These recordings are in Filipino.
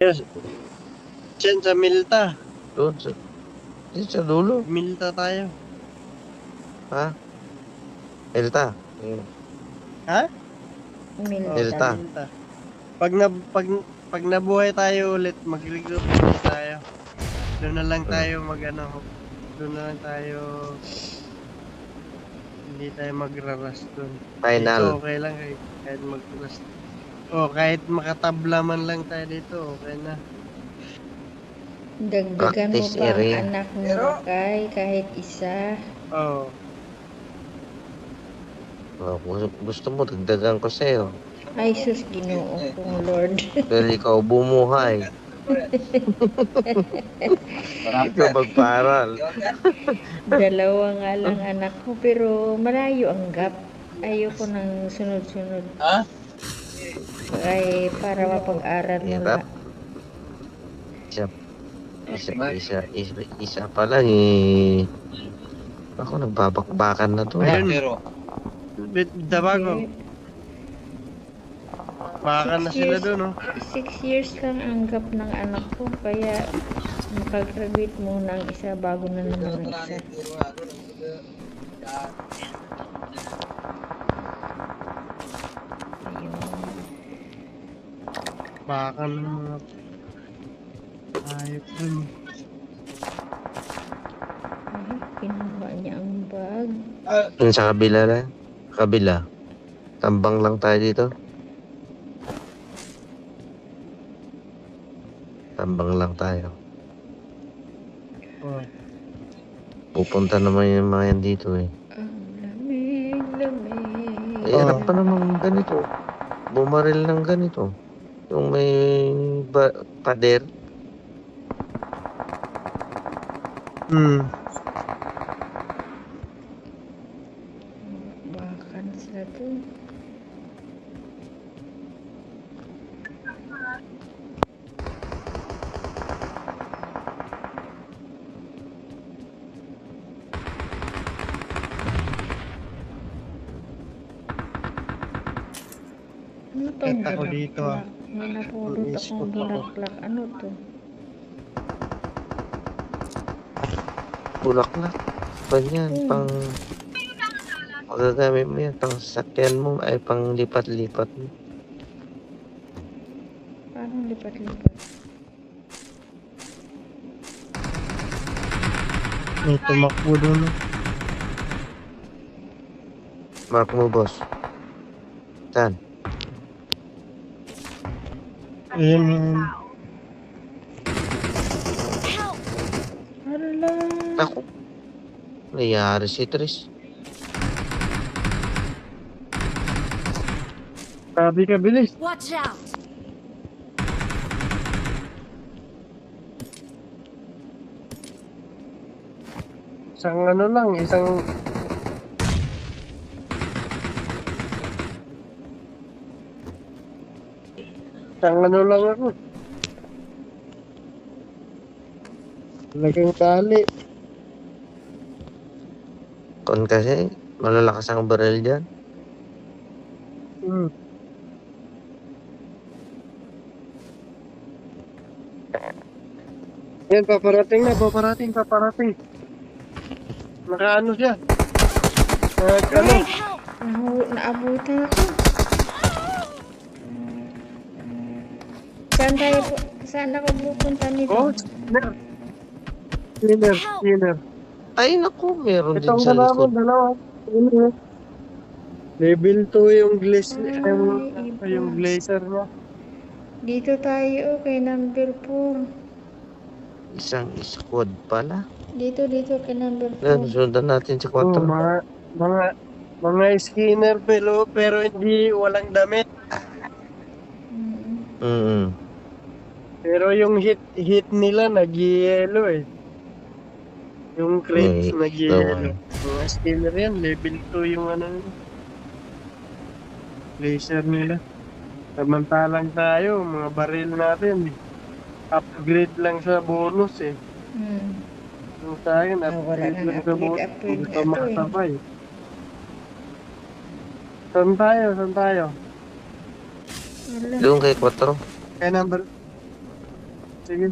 Yes, dyan sa Milta. Doon sa dulo. Milta tayo. Ha? Elta. Ha? Milta. Oo, sa Milta. Milta. Pag nabuhay tayo ulit, mag-regroup ulit tayo. Doon na lang tayo doon na lang tayo, hindi tayo magraras doon. Final. Dito okay lang kahit magras. Kahit makatabla man lang tayo dito, okay na. Dagdagan mo Practice pa ang area. anak mo kahit isa. Oo. Gusto mo, dagdagan ko sa'yo. Ay, sus, Ginoo kong Lord. Pero ikaw bumuhay. Ikaw magparal. Dalawa nga lang anak ko, pero malayo ang gap. Ayoko ng sunod-sunod. Ay, para mapag-aral Hirap. nila. Isa pa lang eh. Ako nagbabakbakan na to. Ayun. Dabago. Baka na sila doon, 6 years lang ang gap ng anak ko, kaya makagraduate muna ang isa bago na naman ang isa. Ayun. Baka na mga ayop dun. Ay, kinuha niya ang bag. Yun sa kabila lang. Kabila. Tambang lang tayo dito. Tambang lang tayo. Oh. Pupunta naman yung mga yan dito eh. Ang lamig. Hirap pa naman ganito. Bumaril ng ganito. Yung may pader. Baka na sila to. Ano tong Set ako dito, bulaklak? May napulot akong Ispot ako. bulaklak. Ano to? Bulaklak. Ganyan. Pang magagamit mo yan. Pang sasakyan mo. Ay pang lipat-lipat mo. Parang lipat-lipat. May tumakbo doon. Mark mo boss. Saan? Ayun. Hala. Ako. Nangyari si Tris. Sabi ka, bilis. Watch out! Isang lang ako. Lagang tali. Kon kasi, malalakas ang baril dyan. Yan, paparating. Nakaano siya? Naabutan ako. Saan ako pupunta nito? Cleaner. Ay naku, meron din Itong sa likod. dalawa. Level 2 yung glacier niya. Dito tayo kay number 4. Isang squad pala. Dito kay number Yan, 4. sundan natin sa 4. Mga skinner pero hindi walang damit. Pero yung hit nila nag-yellow eh. Yung crates nag-yellow. Mga skinner yan, level 2 yung laser nila. Samantalang tayo, mga baril natin, upgrade lang sa bonus eh. Yung sa akin, Wala upgrade nang lang sa bonus. upgrade Gusto na to eh. makasabay. Saan tayo? Wala. Doon kay 4. Kaya Sige.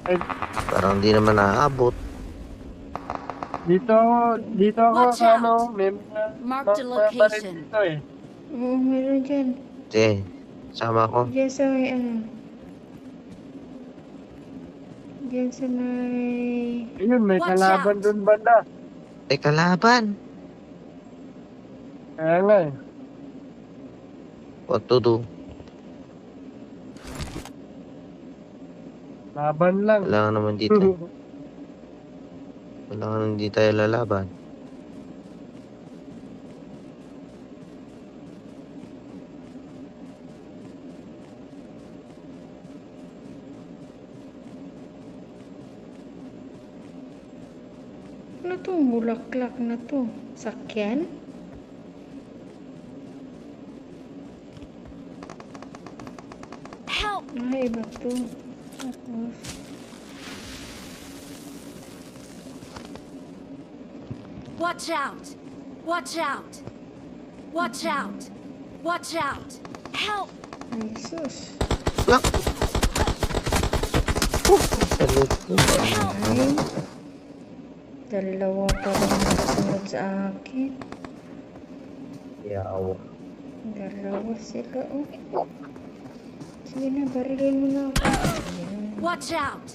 Ay, Parang di naman naaabot. dito ako Watch sa out! may Marked a mga baril location. dito eh. Oo, meron dyan. Sige, sama ko. Diyan sa may ano. Diyan sa may... Ayun, may Watch kalaban out! dun banda. Ay, kalaban. Kaya nga eh. What to do? Laban lang. Kailangan naman dito. Kailangan hindi tayo lalaban. Ano tong bulaklak na to? Sakyan? Help! Ay, iba to. Tapos... Watch out! Watch out! Watch out! Watch out! Help! Ay, sus. Lock! Salut ko. Ay. Dalawa pa rin nakasunod sa akin. Yaw. Dalawa sila, oh. Sige na, barilin mo na ako. Ayan. Watch out!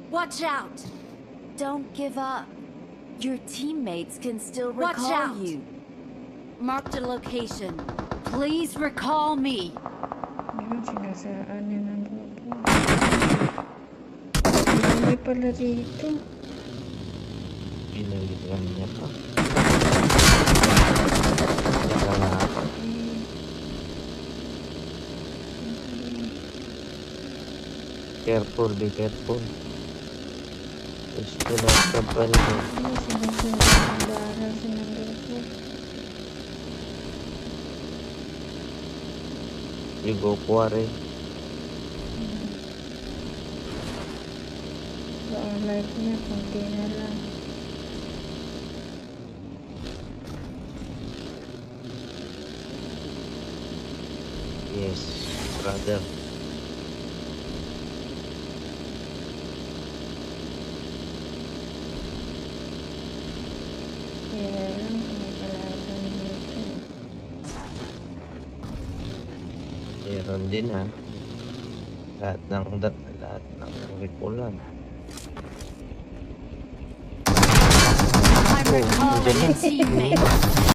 Watch out! Don't give up. Your teammates can still Watch recall out. you. Marked a location. Please recall me. Ayun, sinasaan niya ng grupo. May pala dito. Pinalitan niya pa. Teka nga. Careful, be careful. Gusto na sa banda. Ano, sinasunod ng bara sa ng grupo. You go quarry. So, ang life niya, konti na lang. Yes, brother. Kaya lang, may kalaban dito. Meron din ha. Lahat ng curriculum. I'm recalling a teammate.